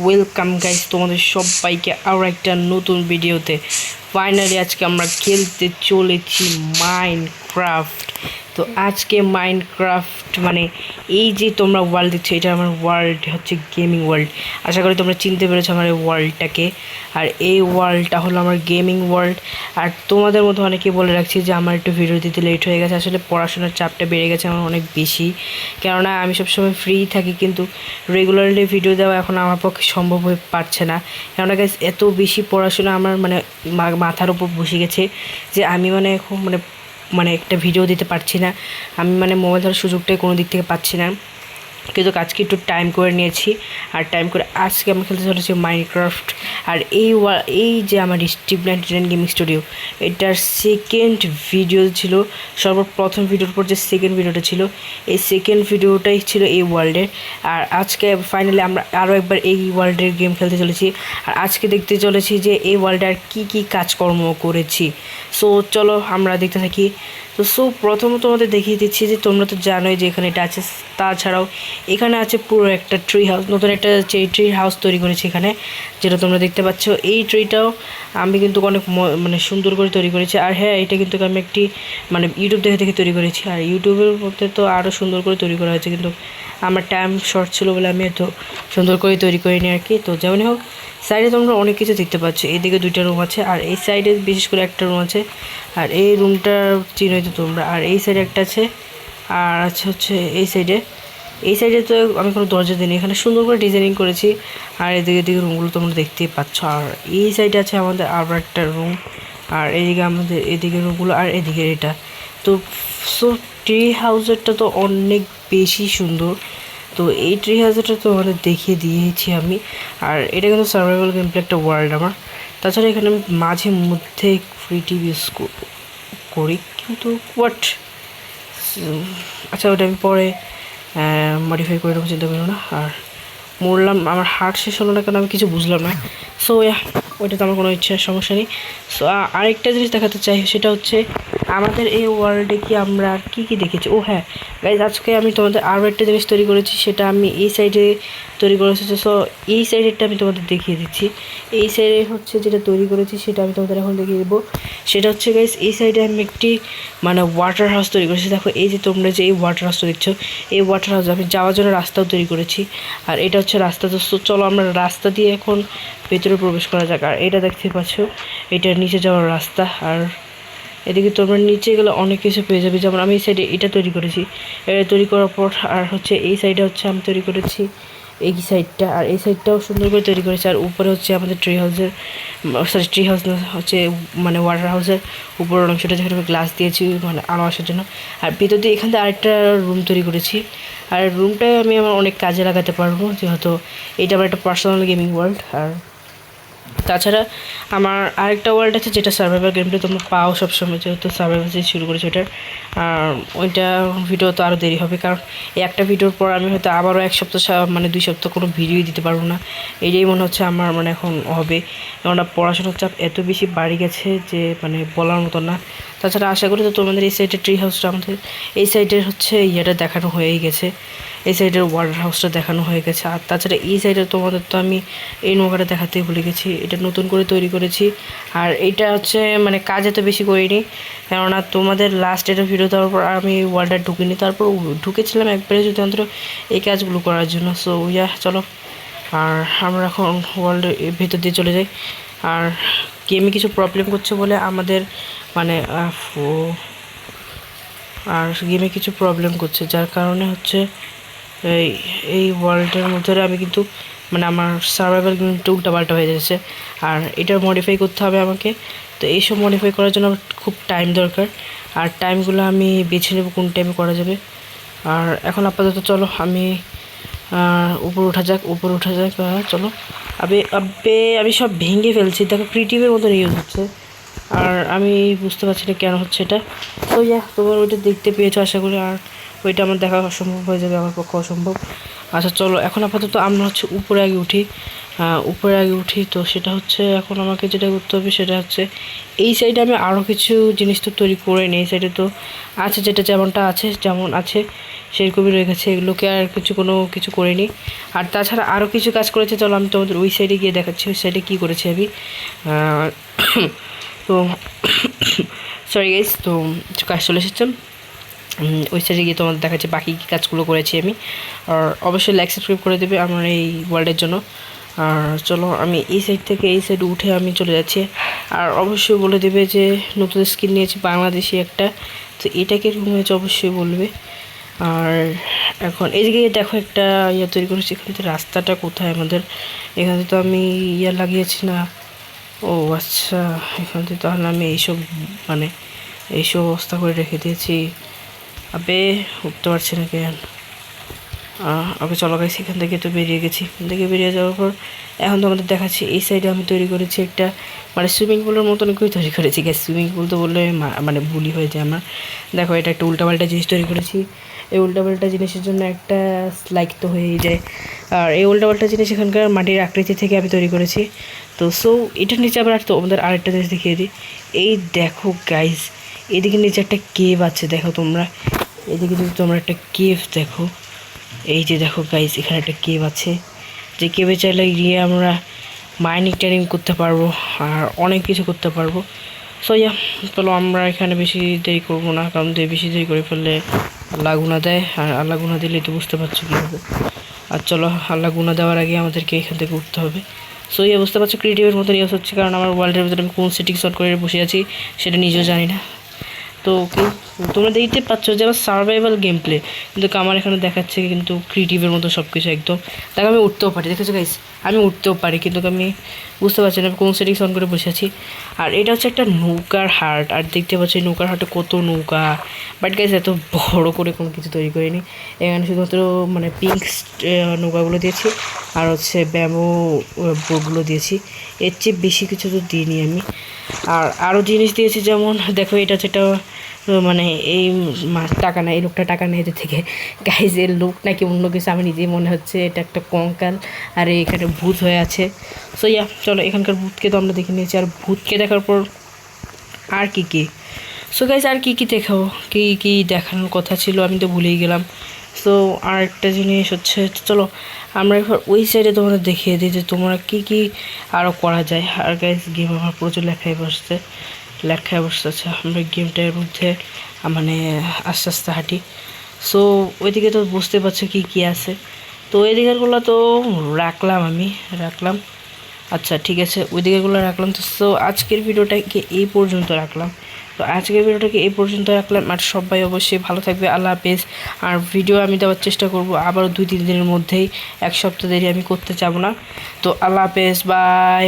Welcome guys, তোমাদের সবাইকে আরও একটা নতুন ভিডিওতে। ফাইনালি আজকে আমরা খেলতে চলেছি মাইনক্রাফট। তো আজকে মাইনক্রাফট মানে এই যে তোমরা ওয়ার্ল্ড দেখছো, এটা আমার ওয়ার্ল্ড হচ্ছে গেমিং ওয়ার্ল্ড। আশা করি তোমরা চিনতে পেরেছো আমার এই ওয়ার্ল্ডটাকে। আর এই ওয়ার্ল্ডটা হলো আমার গেমিং ওয়ার্ল্ড। আর তোমাদের মধ্যে অনেকে বলে রাখছি যে আমার একটু ভিডিও দিতে লেট হয়ে গেছে। আসলে পড়াশোনার চাপটা বেড়ে গেছে আমার অনেক বেশি, কেননা আমি সবসময় ফ্রি থাকি, কিন্তু রেগুলারলি ভিডিও দেওয়া এখন আমার পক্ষে সম্ভব হয়ে পারছে না। কেননা গাইস এত বেশি পড়াশোনা আমার মানে মাথার উপর বসে গেছে যে আমি মানে এখন মানে একটা ভিডিও দিতে পারছি না। আমি মানে মোবাইল ধরার সুযোগটাই কোনো দিক থেকে পাচ্ছি না, কিন্তু আজকে একটু টাইম করে নিয়েছি। আর টাইম করে আজকে আমি খেলতে চলেছি মাইনক্রাফট। আর এই যে আমার স্টিভ 99 গেমিং স্টুডিও, এটার সেকেন্ড ভিডিও ছিল। সর্বপ্রথম ভিডিওর পর যে সেকেন্ড ভিডিওটা ছিল, এই সেকেন্ড ভিডিওটাই ছিল এই ওয়ার্ল্ডের। আর আজকে ফাইনালি আমরা আরও একবার এই ওয়ার্ল্ডের গেম খেলতে চলেছি। আর আজকে দেখতে চলেছি যে এই ওয়ার্ল্ডে আর কী কী কাজকর্ম করেছি। সো চলো আমরা দেখতে থাকি। তো প্রথমত তোমাদের দেখিয়ে দিচ্ছি যে তোমরা তো জানোই যে এখানে এটা আছে। তাছাড়াও এখানে আছে পুরো একটা ট্রি হাউস, নতুন একটা ট্রি হাউস তৈরি করেছি এখানে, যেটা তোমরা দেখতে পাচ্ছ। এই ট্রিটাও আমি কিন্তু অনেক মানে সুন্দর করে তৈরি করেছি। আর হ্যাঁ, এটা কিন্তু আমি একটি মানে ইউটিউব দেখে দেখে তৈরি করেছি। আর ইউটিউবের মধ্যে তো আরও সুন্দর করে তৈরি করা হয়েছে, কিন্তু আমার টাইম শর্ট ছিল বলে আমি এত সুন্দর করে তৈরি করিনি আর কি। তো যেমনই হোক, সাইডে তোমরা অনেক কিছু দেখতে পাচ্ছ। এইদিকে 2টা রুম আছে, আর এই সাইডে বিশেষ করে একটা রুম আছে। আর এই রুমটা চিনোই তো তোমরা। আর এই সাইডে একটা আছে, আর আছে হচ্ছে এই সাইডে তো আমি কোনো দরজা দিইনি, এখানে সুন্দর করে ডিজাইনিং করেছি। আর এদিকে রুমগুলো তোমরা দেখতেই পাচ্ছ। আর এই সাইডে আছে আমাদের আরও একটা রুম, আর এদিকে আমাদের এদিকে রুমগুলো, আর এদিকে এটা। তো ট্রি হাউসেরটা তো অনেক বেশি সুন্দর। তো এই ট্রি হাউসটা তো আমাদের দেখিয়ে দিয়েছি আমি। আর এটা কিন্তু সার্ভাইভাল গেম প্লে একটা ওয়ার্ল্ড আমার। তাছাড়া এখানে আমি মাঝে মধ্যে ক্রিয়েটিভ ইউজ করি, কিন্তু আচ্ছা ওটা আমি পরে মডিফাই করে নেবো, চিন্তা করো না। আর মরলাম, আমার হার্ট শেষ হলো না কেন আমি কিছু বুঝলাম না। সো ওইটা তো আমার কোনো ইচ্ছার সমস্যা নেই। সো আরেকটা জিনিস দেখাতে চাই, সেটা হচ্ছে আমাদের এই ওয়ার্ল্ডে কি আমরা আর কী কী দেখেছি। ও হ্যাঁ গাইজ, আজকে আমি তোমাদের আরও একটা জিনিস তৈরি করেছি, সেটা আমি এই সাইডে তৈরি করেছি। সো এই সাইডেরটা আমি তোমাদের দেখিয়ে দিচ্ছি। এই সাইডে হচ্ছে যেটা তৈরি করেছি সেটা আমি তোমাদের এখন দেখিয়ে দেবো। সেটা হচ্ছে গাইজ, এই সাইডে আমি একটি মানে ওয়াটার হাউস তৈরি করেছি। দেখো এই যে তোমরা যে এই ওয়াটার হাউসটা দেখছো, এই ওয়াটার হাউস আমি যাওয়ার জন্য রাস্তাও তৈরি করেছি। আর এটা হচ্ছে রাস্তা। তো চলো আমরা রাস্তা দিয়ে এখন ভেতরে প্রবেশ করা যাক। আর এটা দেখতে পাচ্ছ, এটার নিচে যাওয়ার রাস্তা। আর এদিকে তোমরা নিচে গেলে অনেক কিছু পেয়ে যাবে। যেমন আমি এই সাইডে এটা তৈরি করেছি, এটা তৈরি করার পর আর হচ্ছে এই সাইডে হচ্ছে আমি তৈরি করেছি এই সাইডটা। আর এই সাইডটাও সুন্দর করে তৈরি করেছি। আর উপরে হচ্ছে আমাদের ট্রি হাউসের, সরি ট্রি হাউস না, হচ্ছে মানে ওয়াটার হাউসের উপরের অংশটা যেখানে আমি গ্লাস দিয়েছি মানে আলো আসার জন্য। আর ভিতর দিয়ে এখান থেকে আরেকটা রুম তৈরি করেছি। আর রুমটায় আমি আমার অনেক কাজে লাগাতে পারবো, যেহেতু এটা আমার একটা পার্সোনাল গেমিং ওয়ার্ল্ড। আর তাছাড়া আমার আরেকটা ওয়ার্ল্ড আছে, যেটা সার্ভাইভাল গেমটা তোমরা পাও সবসময়, যেহেতু সার্ভাইভাল যে শুরু করেছি ওটার। আর ওইটা ভিডিও তো আরও দেরি হবে, কারণ এই একটা ভিডিওর পর আমি হয়তো আবারও 1 সপ্তাহ মানে 2 সপ্তাহ কোনো ভিডিওই দিতে পারবো না। এটাই মনে হচ্ছে আমার মানে এখন হবে, কেননা পড়াশোনার চাপ এত বেশি বাড়ি গেছে যে মানে বলার মতো না। তাছাড়া আশা করি তো তোমাদের এই সাইডের ট্রি হাউসটা, আমাদের এই সাইডের হচ্ছে ইয়েটা দেখানো হয়েই গেছে, এই সাইডের ওয়াটার হাউসটা দেখানো হয়ে গেছে। আর তাছাড়া এই সাইডে তোমাদের তো আমি এই নৌকাটা দেখাতেই ভুলে গেছি, এটা নতুন করে তৈরি করেছি। আর এটা হচ্ছে মানে কাজ এত বেশি করিনি, কেননা তোমাদের লাস্ট এটা ভিডিও দেওয়ার পর আমি ওয়ার্ল্ডে ঢুকিনি, তারপর ঢুকেছিলাম একবারে শুধুমাত্র এই কাজগুলো করার জন্য। সো চলো আর আমরা এখন ওয়ার্ল্ডের ভেতর দিয়ে চলে যাই। আর গেমে কিছু প্রবলেম করছে বলে আমাদের মানে আর গেমে কিছু প্রবলেম করছে, যার কারণে হচ্ছে এই ওয়ার্ল্ডের মধ্যে আমি কিন্তু মানে আমার সার্ভাইভাল গেমটা উল্টাপাল্টা হয়ে যাচ্ছে। আর এটা মডিফাই করতে হবে আমাকে। তো এইসব মডিফাই করার জন্য আমার খুব টাইম দরকার, আর টাইমগুলো আমি বেছে নেব কোন টাইমে করা যাবে। আর এখন আপাতত চলো আমি উপরে ওঠা যাক। চলো। আমি সব ভেঙে ফেলছি, দেখো ক্রিয়েটিভের মতন ইউজ হচ্ছে, আর আমি বুঝতে পারছি না কেন হচ্ছে এটা। তো তোমার ওইটা দেখতে পেয়েছো আশা করি। আর ওইটা আমার দেখা অসম্ভব হয়ে যাবে, আমার পক্ষে অসম্ভব। আচ্ছা চলো এখন আপাতত আমরা হচ্ছে উপরে আগে উঠি। তো সেটা হচ্ছে এখন আমাকে যেটা করতে হবে সেটা হচ্ছে এই সাইডে আমি আরও কিছু জিনিস তো তৈরি করে নিই। এই সাইডে তো আছে, যেটা যেমন আছে সেরকমই রয়ে গেছে, এগুলোকে আর কিছু করিনি। আর তাছাড়া আরও কিছু কাজ করেছে, চলো আমি তোমাদের ওই সাইডে গিয়ে দেখাচ্ছি ওই সাইডে কী করেছি আমি। তো সরি গাইস, তো কাজ চলে এসেছে। ওই সাইডে গিয়ে তোমাদের দেখাচ্ছি বাকি কী কাজগুলো করেছি আমি। আর অবশ্যই লাইক সাবস্ক্রাইব করে দেবে আমার এই ওয়ার্ল্ডের জন্য। আর চলো আমি এই সাইড থেকে এই সাইডে উঠে আমি চলে যাচ্ছি। আর অবশ্যই বলে দেবে যে নতুন স্কিন নিয়েছি বাংলাদেশি একটা, তো এটা কীরকম হয়েছে অবশ্যই বলবে। আর এখন এইদিকে দেখো একটা তৈরি করেছি, এখান থেকে রাস্তাটা কোথায় আমাদের, এখানে তো আমি লাগিয়েছি না। ও আচ্ছা, এখান থেকে তাহলে আমি এইসব অবস্থা করে রেখে দিয়েছি। আবে উঠতে পারছি না কেন। ওকে চলো গাইস, এখান থেকে তো বেরিয়ে গেছি। এখান থেকে বেরিয়ে যাওয়ার পর এখন তো আমাদের দেখাচ্ছি এই সাইডে আমি তৈরি করেছি একটা সুইমিং পুলের মতন করে তৈরি করেছি। গ্যাস সুইমিং পুল তো বললে ভুলই হয়ে যায় আমার। দেখো এটা একটা উল্টাপাল্টা জিনিস তৈরি করেছি। এই উল্টাপাল্টা জিনিসের জন্য একটা স্লাইড তো হয়েই যায়। আর এই উল্টাপাল্টা জিনিস এখানকার মাটির আকৃতি থেকে আমি তৈরি করেছি। তো এটার নিচে আবার তো আমাদের আরেকটা জিনিস দেখিয়ে দিই। এই দেখো গাইস, এদিকে নিচে একটা কেভ আছে, দেখো তোমরা এদিকে যদি তোমরা একটা কেভ দেখো, এই যে দেখো গাইস এখানে একটা কেভ আছে, যে কেভে চাইলে গিয়ে আমরা মাইনিং করতে পারবো আর অনেক কিছু করতে পারবো। চলো আমরা এখানে বেশি দেরি করবো না, কারণ বেশি দেরি করে ফেললে আল্লাহ গুনাহ দেয়, আর আল্লাহ গুনাহ দিলেই তো বুঝতে পারছো কী হবে। আর চলো আল্লাহ গুনাহ দেওয়ার আগে আমাদেরকে এখান থেকে উঠতে হবে। বুঝতে পারছো ক্রিয়েটিভের মতন ইউজ হচ্ছে, কারণ আমার ওয়ার্ল্ডের ভিতরে আমি কোন সেটিংস অন করে বসে আছি সেটা নিজেও জানি না। তো তোমরা দেখতে পাচ্ছ যে আমার সার্ভাইভাল গেম প্লে, কিন্তু আমার এখানে দেখাচ্ছে কিন্তু ক্রিয়েটিভের মতো সব কিছু একদম। দেখো আমি উঠতেও পারি, দেখেছো গাইস আমি উঠতেও পারি, কিন্তু আমি বুঝতে পারছি না আমি কোন সেটিংস অন করে বসে আছি। আর এটা হচ্ছে একটা নৌকার হাট, আর দেখতে পাচ্ছি নৌকার হাটে কত নৌকা। বাট গাইস এত বড় করে কোনো কিছু তৈরি করিনি, এখানে শুধুমাত্র পিঙ্ক নৌকাগুলো দিয়েছি আর হচ্ছে ব্যাম্বো বোর্ডগুলো দিয়েছি, এর চেয়ে বেশি কিছু তো দিইনি আমি। আর আরও জিনিস দিয়েছি, যেমন দেখো এটা যেটা এই টাকা নেয়, এই লোকটা টাকা নেয় এদের থেকে। গাইজ এর লোক নাকি অন্য কিছু, আমি নিজেই মনে হচ্ছে এটা একটা কঙ্কাল, আর এখানে ভূত হয়ে আছে। চলো এখানকার ভূতকে তো আমরা দেখে নিয়েছি। আর ভূতকে দেখার পর আর কি গাইজ আর কি দেখাবো, কি দেখানোর কথা ছিল আমি তো ভুলেই গেলাম। আর একটা জিনিস হচ্ছে, চলো আমরা এবার ওই সাইডে তোমাদের দেখিয়ে দিই যে তোমরা কি আরও করা যায়। আর গাইজ গেম আমার প্রচুর লেখায় বসছে। আমরা গেমটার মধ্যে আস্তে আস্তে হাঁটি। ওইদিকে তো বুঝতে পারছো কি আছে। তো ওই দিকেরগুলো তো রাখলাম। আচ্ছা ঠিক আছে, ওই দিকেরগুলো রাখলাম। আজকের ভিডিওটাকে এই পর্যন্ত রাখলাম। আর সবাই অবশ্যই ভালো থাকবে। আল্লাহ হাফেজ। আর ভিডিও আমি দেওয়ার চেষ্টা করব আবারও 2-3 দিনের মধ্যেই, এক সপ্তাহ দেরি আমি করতে চাবো না। তো আল্লাহ হাফেজ, বাই।